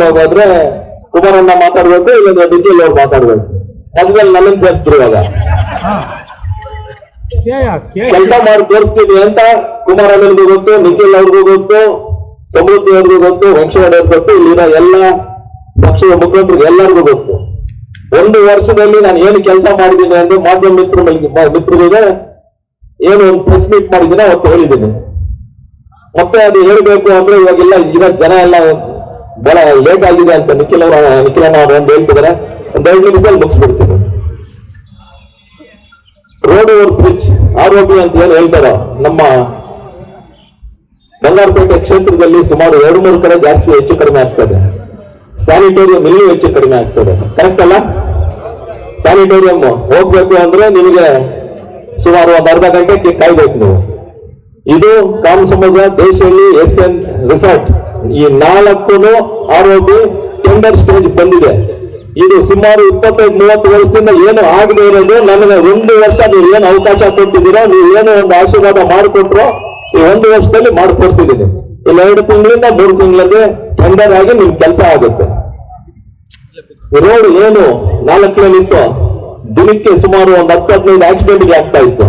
ಹೋದ್ರೆ ಕುಮಾರಣ್ಣ ಮಾತಾಡ್ಬೇಕು, ಇಲ್ಲ ನಿಖಿಲ್ ಅವ್ರು ಮಾತಾಡ್ಬೇಕು. ಅದ್ಮೇಲೆ ನನ್ನನ್ನು ಸೇರಿಸ್ತಿರು ಇವಾಗ ಕೆಲಸ ಮಾಡಿ ತೋರಿಸ್ತೀನಿ ಅಂತ ಕುಮಾರಣ್ಣನಿಗೂ ಗೊತ್ತು, ನಿಖಿಲ್ ಅವ್ರಿಗೂ ಗೊತ್ತು, ಸಮೃದ್ಧಿ ಅವ್ರಿಗೂ ಗೊತ್ತು, ವೆಂಕಟೇಶ್ವರ ಅವ್ರಿಗೂ ಗೊತ್ತು, ಇಲ್ಲಿನ ಎಲ್ಲ ಪಕ್ಷದ ಮುಖಂಡರಿಗೆ ಎಲ್ಲರಿಗೂ ಗೊತ್ತು. ಒಂದು ವರ್ಷದಲ್ಲಿ ನಾನು ಏನು ಕೆಲಸ ಮಾಡಿದ್ದೀನಿ ಅಂದ್ರೆ ಮಾಧ್ಯಮ ಮಿತ್ರರಿಗೆ ಏನು ಒಂದು ಪ್ರೆಸ್ ಮೀಟ್ ಮಾಡಿದ್ದೀನಿ ಅವತ್ತು ಹೇಳಿದ್ದೀನಿ. ಮತ್ತೆ ಅದು ಹೇಳ್ಬೇಕು ಅಂದ್ರೆ ಇವಾಗೆಲ್ಲ ಈಗ ಜನ ಎಲ್ಲ ಬಹಳ ಲೇಟ್ ಆಗಿದೆ ಅಂತ ನಿಖಿಲಣ್ಣ ಅವರು ಒಂದು ಹೇಳ್ತಿದ್ದಾರೆ. ಒಂದು 2 ನಿಮಿಷದಲ್ಲಿ ಮುಗಿಸ್ಬಿಡ್ತೀನಿ. ರೋಡ್ ಓವರ್ ಬ್ರಿಡ್ಜ್ ಆರೋಗ್ಯ ಅಂತ ಏನು ಹೇಳ್ತಾರೋ, ನಮ್ಮ ಬಂಗಾರಪೇಟೆ ಕ್ಷೇತ್ರದಲ್ಲಿ ಸುಮಾರು 2-3 ಕಡೆ ಜಾಸ್ತಿ ಹೆಚ್ಚು ಕಡಿಮೆ ಆಗ್ತದೆ. ಸ್ಯಾನಿಟೋರಿಯಂ ಇನ್ನೂ ಹೆಚ್ಚು ಕಡಿಮೆ ಆಗ್ತದೆ. ಕರೆಕ್ಟ್ ಅಲ್ಲ? ಸ್ಯಾನಿಟೋರಿಯಂ ಹೋಗ್ಬೇಕು ಅಂದ್ರೆ ನಿಮಗೆ ಸುಮಾರು ಒಂದು ಅರ್ಧ ಗಂಟೆ ಕಾಯ್ಬೇಕು ನೀವು. ಇದು ಕಾಮಸಮುದ್ರ, ದೇಶದಲ್ಲಿ SN ರಿಸಾರ್ಟ್ ಈ 4 ಆರೋಗ್ಯ ಟೆಂಡರ್ ಸ್ಟೇಜ್ ಬಂದಿದೆ. ಇದು ಸುಮಾರು 25-30 ವರ್ಷದಿಂದ ಏನು ಆಗದೆ ಇರೋದು. ನನಗೆ 1 ವರ್ಷ ನೀವು ಏನು ಅವಕಾಶ ಕೊಟ್ಟಿದ್ದೀರೋ, ನೀವು ಏನೋ ಒಂದು ಆಶೀರ್ವಾದ ಮಾಡಿಕೊಟ್ರು, ಈ 1 ವರ್ಷದಲ್ಲಿ ಮಾಡಿ ತೋರಿಸಿದ್ದೀನಿ. ಇಲ್ಲ 2 ತಿಂಗಳಿಂದ 3 ತಿಂಗಳಿಗೆ ಟೆಂಡರ್ ಆಗಿ ನಿಮ್ ಕೆಲಸ ಆಗುತ್ತೆ. ರೋಡ್ ಏನು 4 ಲೈನ್ ಇತ್ತು, ದಿನಕ್ಕೆ ಸುಮಾರು ಒಂದು 10-15 ಆಕ್ಸಿಡೆಂಟ್ಗೆ ಆಗ್ತಾ ಇತ್ತು.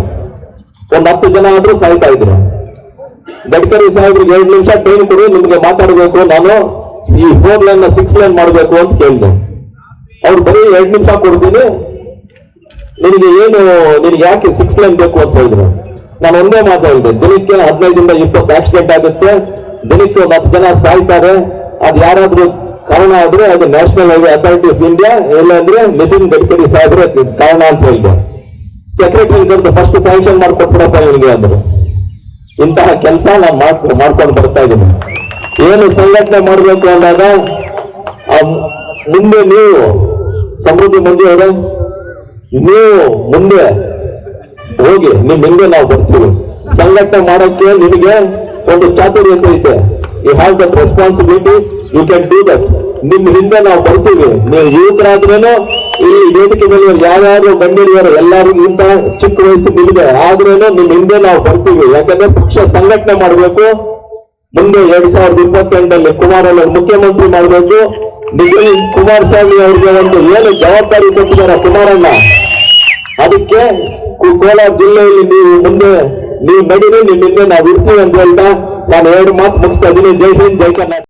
ಒಂದು 10 ಜನ ಆದ್ರೂ ಸಾಯ್ತಾ ಇದ್ರು. ಗಡ್ಕರಿ ಸಾಹೇಬ್ರಿಗೆ 2 ನಿಮಿಷ ಟೈಮ್ ಕೊಡಿ, ನಿಮ್ಗೆ ಮಾತಾಡಬೇಕು, ನಾನು ಈ 4 ಲೈನ್ 6 ಲೈನ್ ಮಾಡಬೇಕು ಅಂತ ಕೇಳಿದೆ. ಅವ್ರು ಬರೀ 2 ನಿಮಿಷ ಕೊಡ್ತೀನಿ, ನಿನಗೆ ಯಾಕೆ 6 ಲೈನ್ ಬೇಕು ಅಂತ ಹೇಳಿದ್ರು. ನಾನು ಒಂದೇ ಮಾತಾಡಿದೆ, ದಿನಕ್ಕೆ 15-20 ಆಕ್ಸಿಡೆಂಟ್ ಆಗುತ್ತೆ, ದಿನಕ್ಕೆ ಒಂದು 10 ಜನ ಸಾಯ್ತಾರೆ. ಅದು ಯಾರಾದ್ರೂ ಕಾರಣ ಆದ್ರೆ ಅದು national highway authority of India, ಇಲ್ಲಾಂದ್ರೆ ನಿತಿನ್ ಗಡ್ಕರಿ ಸಾಹೇಬ್ರೆ ಕಾರಣ ಅಂತ ಹೇಳಿದೆ. ಸೆಕ್ರೆಟರಿ ಕರೆದು ಫಸ್ಟ್ ಸ್ಯಾಂಕ್ಷನ್ ಮಾಡಿಕೊಟ್ಬಿಡಪ್ಪ ಇವನಿಗೆ ಅಂದ್ರು. ಇಂತಹ ಕೆಲಸ ನಾನು ಮಾಡ್ಕೊಂಡು ಬರ್ತಾ ಇದ್ದೀನಿ. ಏನು ಸಂಘಟನೆ ಮಾಡಬೇಕು ಅಂದಾಗ ಮುಂದೆ ನೀವು ಸಮೃದ್ಧಿ ಮಂಜು ಅವರೇ, ನೀವು ಮುಂದೆ ಹೋಗಿ ನಿಮ್ ಹಿಂದೆ ನಾವು ಬರ್ತೀವಿ. ಸಂಘಟನೆ ಮಾಡಕ್ಕೆ ನಿಮಗೆ ಒಂದು ಚಾತುರ್ಯತೆ ಐತೆ. You have that responsibility, you can do that. ನಿಮ್ ಹಿಂದೆ ನಾವು ಬರ್ತೀವಿ. ನೀವು ಯುವಕರಾದ್ರೇನು ಈ ವೇದಿಕೆ ಮೇಲೆ ಯಾರ್ಯಾರು ಗಂಡಿರುವರು ಎಲ್ಲರಿಗೂ ಇಂತ ಚಿಕ್ಕ ವಯಸ್ಸು ನಿಮಗೆ ಆದ್ರೇನು ನಿಮ್ ಹಿಂದೆ ನಾವು ಬರ್ತೀವಿ. ಯಾಕಂದ್ರೆ ಪಕ್ಷ ಸಂಘಟನೆ ಮಾಡಬೇಕು. ಮುಂದೆ 2028 ಕುಮಾರಣ್ಣ ಮುಖ್ಯಮಂತ್ರಿ ಮಾಡಬೇಕು. ಕುಮಾರಸ್ವಾಮಿ ಅವ್ರಿಗೆ ಒಂದು ಏನು ಜವಾಬ್ದಾರಿ ಕೊಟ್ಟಿದ್ದಾರೆ ಕುಮಾರಣ್ಣ, ಅದಕ್ಕೆ ಕೋಲಾರ ಜಿಲ್ಲೆಯಲ್ಲಿ ನೀವು ನಡೀರಿ, ನಿಮ್ ಹಿಂದೆ ನಾವು ಇರ್ತೀವಿ ಅಂತ ಹೇಳ್ತಾ ನಾನು 2 ಮಾತು ಮುಗಿಸ್ತಾ ಇದ್ದೀನಿ. ಜೈ ಹಿಂದ್, ಜೈ ಕರ್ನಾಟಕ.